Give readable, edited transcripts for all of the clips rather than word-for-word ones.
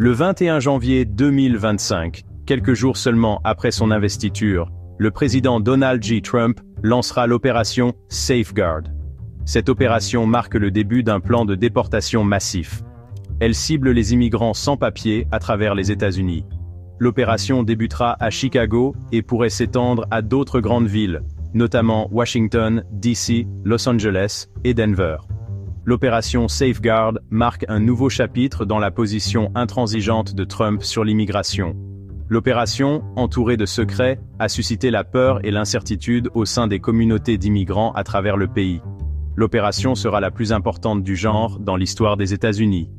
Le 21 janvier 2025, quelques jours seulement après son investiture, le président Donald J. Trump lancera l'opération Safeguard. Cette opération marque le début d'un plan de déportation massif. Elle cible les immigrants sans papier à travers les États-Unis. L'opération débutera à Chicago et pourrait s'étendre à d'autres grandes villes, notamment Washington, D.C., Los Angeles et Denver. L'opération Safeguard marque un nouveau chapitre dans la position intransigeante de Trump sur l'immigration. L'opération, entourée de secrets, a suscité la peur et l'incertitude au sein des communautés d'immigrants à travers le pays. L'opération sera la plus importante du genre dans l'histoire des États-Unis.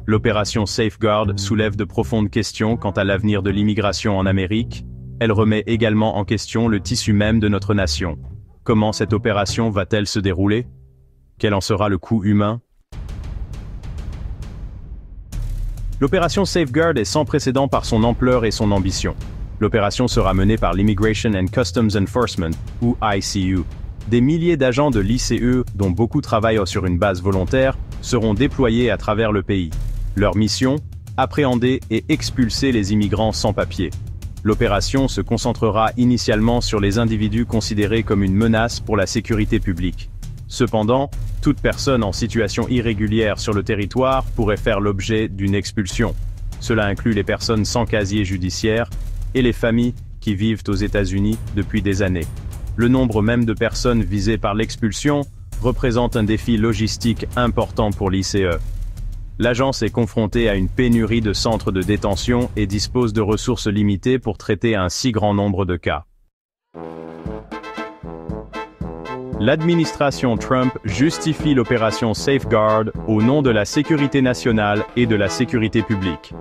L'opération Safeguard soulève de profondes questions quant à l'avenir de l'immigration en Amérique. Elle remet également en question le tissu même de notre nation. Comment cette opération va-t-elle se dérouler? Quel en sera le coût humain? L'opération Safeguard est sans précédent par son ampleur et son ambition. L'opération sera menée par l'Immigration and Customs Enforcement, ou ICE. Des milliers d'agents de l'ICE, dont beaucoup travaillent sur une base volontaire, seront déployés à travers le pays. Leur mission? Appréhender et expulser les immigrants sans papier. L'opération se concentrera initialement sur les individus considérés comme une menace pour la sécurité publique. Cependant, toute personne en situation irrégulière sur le territoire pourrait faire l'objet d'une expulsion. Cela inclut les personnes sans casier judiciaire et les familles qui vivent aux États-Unis depuis des années. Le nombre même de personnes visées par l'expulsion représente un défi logistique important pour l'ICE. L'agence est confrontée à une pénurie de centres de détention et dispose de ressources limitées pour traiter un si grand nombre de cas. L'administration Trump justifie l'opération Safeguard au nom de la sécurité nationale et de la sécurité publique.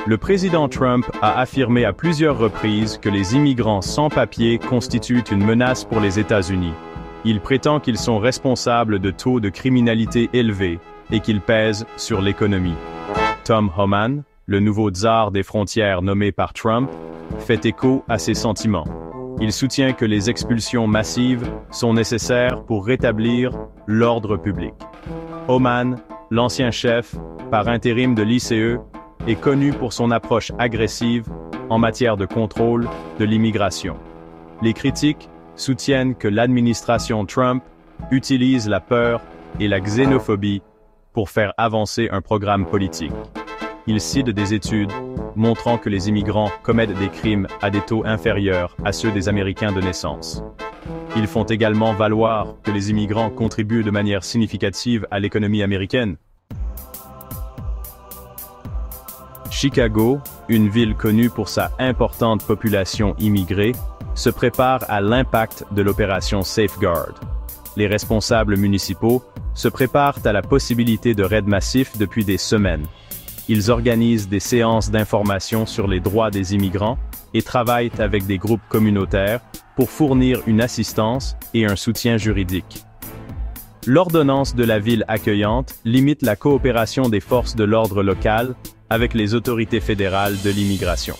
Le président Trump a affirmé à plusieurs reprises que les immigrants sans papier constituent une menace pour les États-Unis. Il prétend qu'ils sont responsables de taux de criminalité élevés et qu'ils pèsent sur l'économie. Tom Homan, le nouveau tsar des frontières nommé par Trump, fait écho à ces sentiments. Il soutient que les expulsions massives sont nécessaires pour rétablir l'ordre public. Homan, l'ancien chef par intérim de l'ICE, est connu pour son approche agressive en matière de contrôle de l'immigration. Les critiques soutiennent que l'administration Trump utilise la peur et la xénophobie pour faire avancer un programme politique. Il cite des études montrant que les immigrants commettent des crimes à des taux inférieurs à ceux des Américains de naissance. Ils font également valoir que les immigrants contribuent de manière significative à l'économie américaine. Chicago, une ville connue pour sa importante population immigrée, se prépare à l'impact de l'opération Safeguard. Les responsables municipaux se préparent à la possibilité de raids massifs depuis des semaines. Ils organisent des séances d'information sur les droits des immigrants et travaillent avec des groupes communautaires pour fournir une assistance et un soutien juridique. L'ordonnance de la ville accueillante limite la coopération des forces de l'ordre locales avec les autorités fédérales de l'immigration.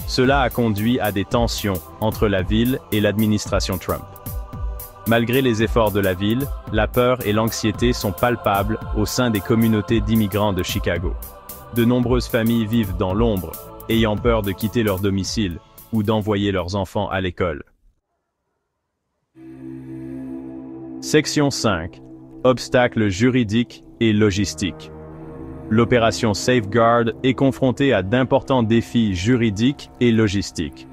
Cela a conduit à des tensions entre la ville et l'administration Trump. Malgré les efforts de la ville, la peur et l'anxiété sont palpables au sein des communautés d'immigrants de Chicago. De nombreuses familles vivent dans l'ombre, ayant peur de quitter leur domicile ou d'envoyer leurs enfants à l'école. Section 5. Obstacles juridiques et logistiques. L'opération Safeguard est confrontée à d'importants défis juridiques et logistiques.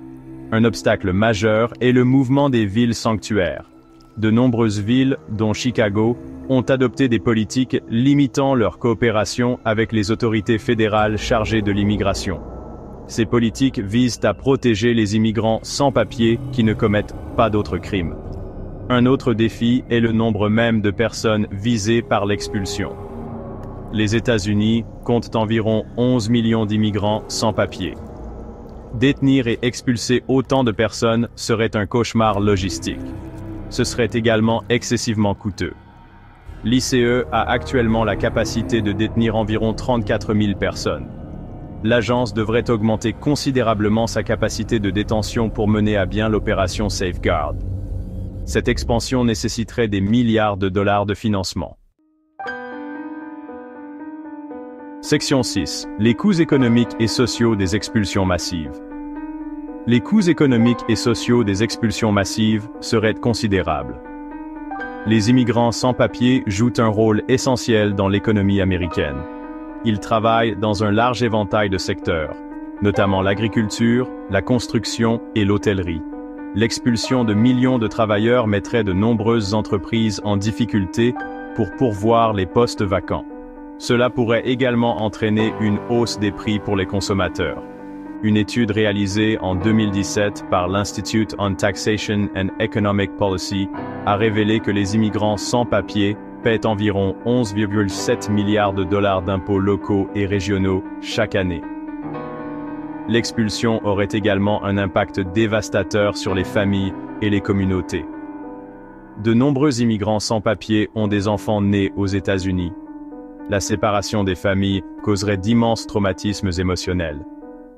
Un obstacle majeur est le mouvement des villes sanctuaires. De nombreuses villes, dont Chicago, ont adopté des politiques limitant leur coopération avec les autorités fédérales chargées de l'immigration. Ces politiques visent à protéger les immigrants sans papier qui ne commettent pas d'autres crimes. Un autre défi est le nombre même de personnes visées par l'expulsion. Les États-Unis comptent environ 11 millions d'immigrants sans papier. Détenir et expulser autant de personnes serait un cauchemar logistique. Ce serait également excessivement coûteux. L'ICE a actuellement la capacité de détenir environ 34 000 personnes. L'agence devrait augmenter considérablement sa capacité de détention pour mener à bien l'opération Safeguard. Cette expansion nécessiterait des milliards de dollars de financement. Section 6. Les coûts économiques et sociaux des expulsions massives. Les coûts économiques et sociaux des expulsions massives seraient considérables. Les immigrants sans papier jouent un rôle essentiel dans l'économie américaine. Ils travaillent dans un large éventail de secteurs, notamment l'agriculture, la construction et l'hôtellerie. L'expulsion de millions de travailleurs mettrait de nombreuses entreprises en difficulté pour pourvoir les postes vacants. Cela pourrait également entraîner une hausse des prix pour les consommateurs. Une étude réalisée en 2017 par l'Institute on Taxation and Economic Policy a révélé que les immigrants sans papier paient environ 11,7 milliards de dollars d'impôts locaux et régionaux chaque année. L'expulsion aurait également un impact dévastateur sur les familles et les communautés. De nombreux immigrants sans papier ont des enfants nés aux États-Unis. La séparation des familles causerait d'immenses traumatismes émotionnels.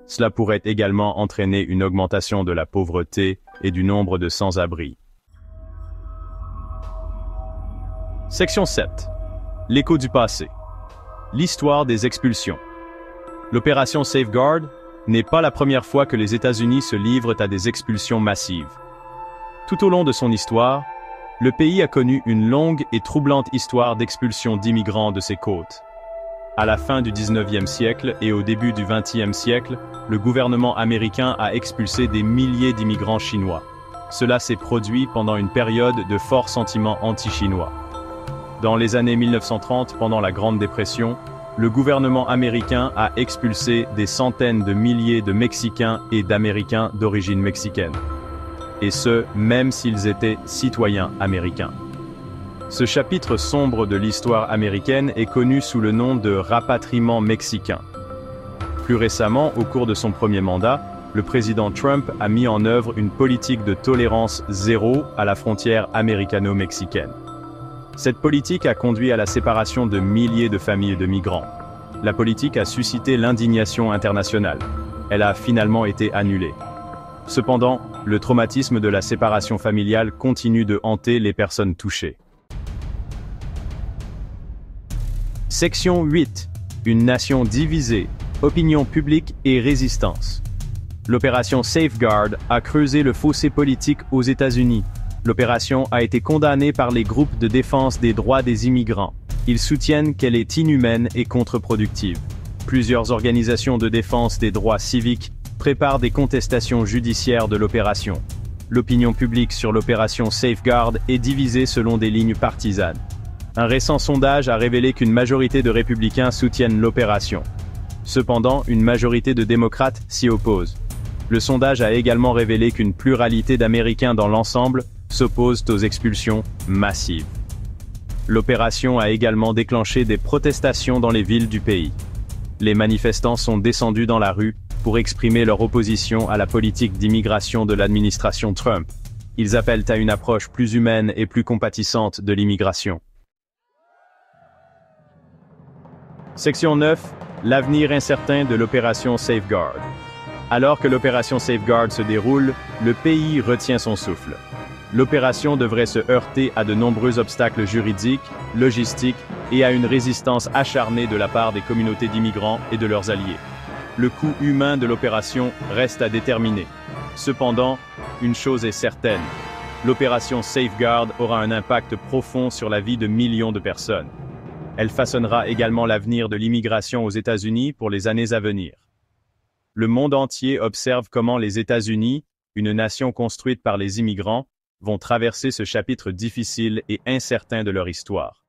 Cela pourrait également entraîner une augmentation de la pauvreté et du nombre de sans-abri. Section 7. L'écho du passé. L'histoire des expulsions. L'opération Safeguard n'est pas la première fois que les États-Unis se livrent à des expulsions massives. Tout au long de son histoire, le pays a connu une longue et troublante histoire d'expulsion d'immigrants de ses côtes. À la fin du 19e siècle et au début du 20e siècle, le gouvernement américain a expulsé des milliers d'immigrants chinois. Cela s'est produit pendant une période de forts sentiments anti-chinois. Dans les années 1930, pendant la Grande Dépression, le gouvernement américain a expulsé des centaines de milliers de Mexicains et d'Américains d'origine mexicaine. Et ce, même s'ils étaient citoyens américains. Ce chapitre sombre de l'histoire américaine est connu sous le nom de rapatriement mexicain. Plus récemment, au cours de son premier mandat, le président Trump a mis en œuvre une politique de tolérance zéro à la frontière américano-mexicaine. Cette politique a conduit à la séparation de milliers de familles de migrants. La politique a suscité l'indignation internationale. Elle a finalement été annulée. Cependant, le traumatisme de la séparation familiale continue de hanter les personnes touchées. Section 8. Une nation divisée, opinion publique et résistance. L'opération Safeguard a creusé le fossé politique aux États-Unis. L'opération a été condamnée par les groupes de défense des droits des immigrants. Ils soutiennent qu'elle est inhumaine et contre-productive. Plusieurs organisations de défense des droits civiques préparent des contestations judiciaires de l'opération. L'opinion publique sur l'opération Safeguard est divisée selon des lignes partisanes. Un récent sondage a révélé qu'une majorité de républicains soutiennent l'opération. Cependant, une majorité de démocrates s'y oppose. Le sondage a également révélé qu'une pluralité d'Américains dans l'ensemble s'opposent aux expulsions massives. L'opération a également déclenché des protestations dans les villes du pays. Les manifestants sont descendus dans la rue pour exprimer leur opposition à la politique d'immigration de l'administration Trump. Ils appellent à une approche plus humaine et plus compatissante de l'immigration. Section 9. L'avenir incertain de l'opération Safeguard. Alors que l'opération Safeguard se déroule, le pays retient son souffle. L'opération devrait se heurter à de nombreux obstacles juridiques, logistiques et à une résistance acharnée de la part des communautés d'immigrants et de leurs alliés. Le coût humain de l'opération reste à déterminer. Cependant, une chose est certaine, l'opération Safeguard aura un impact profond sur la vie de millions de personnes. Elle façonnera également l'avenir de l'immigration aux États-Unis pour les années à venir. Le monde entier observe comment les États-Unis, une nation construite par les immigrants, vont traverser ce chapitre difficile et incertain de leur histoire.